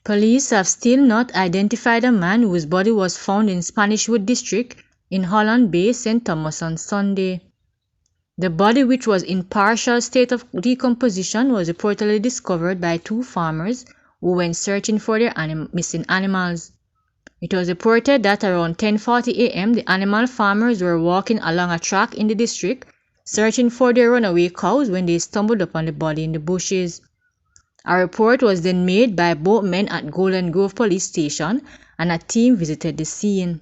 Police have still not identified a man whose body was found in Spanish Wood district in Holland Bay, St. Thomas on Sunday. The body, which was in partial state of decomposition, was reportedly discovered by two farmers who went searching for their missing animals. It was reported that around 10:40 a.m. the animal farmers were walking along a track in the district searching for their runaway cows when they stumbled upon the body in the bushes. A report was then made by both men at Golden Grove Police Station, and a team visited the scene.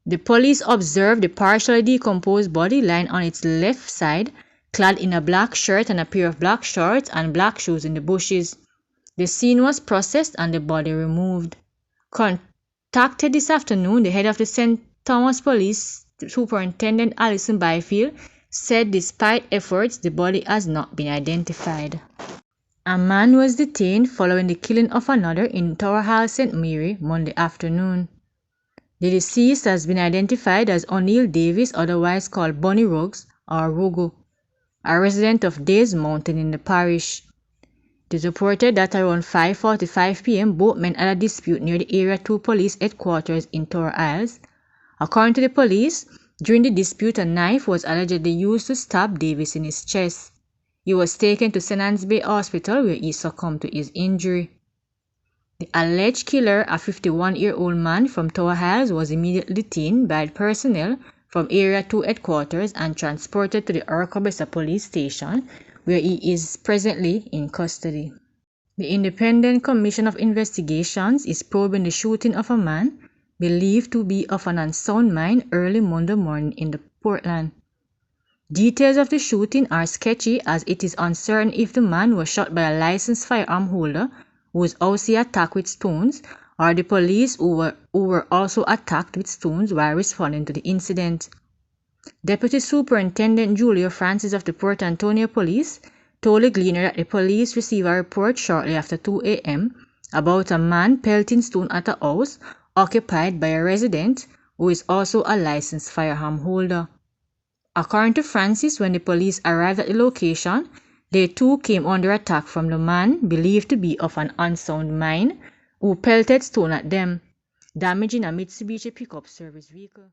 The police observed the partially decomposed body lying on its left side, clad in a black shirt and a pair of black shorts and black shoes in the bushes. The scene was processed and the body removed. Contacted this afternoon, the head of the St. Thomas Police, Superintendent Alison Byfield, said despite efforts, the body has not been identified. A man was detained following the killing of another in Tower Ilse St Mary Monday afternoon. The deceased has been identified as O'Neill Davis, otherwise called Bunny Ruggs or Rugo, a resident of Days Mountain in the parish. It is reported that around 5:45 p.m. both men had a dispute near the Area 2 Police Headquarters in Tower Ilse. According to the police, during the dispute a knife was allegedly used to stab Davis in his chest. He was taken to St. Anne's Bay Hospital where he succumbed to his injury. The alleged killer, a 51-year-old man from Tower Ilse, was immediately detained by personnel from Area 2 Headquarters and transported to the Orcobessa Police Station, where he is presently in custody. The Independent Commission of Investigations is probing the shooting of a man believed to be of an unsound mind early Monday morning in Portland. Details of the shooting are sketchy, as it is uncertain if the man was shot by a licensed firearm holder who was also attacked with stones, or the police who were also attacked with stones while responding to the incident. Deputy Superintendent Julio Francis of the Port Antonio Police told the Gleaner that the police received a report shortly after 2 a.m. about a man pelting stone at a house occupied by a resident who is also a licensed firearm holder. According to Francis, when the police arrived at the location, they too came under attack from the man believed to be of an unsound mind who pelted stone at them, damaging a Mitsubishi pickup service vehicle.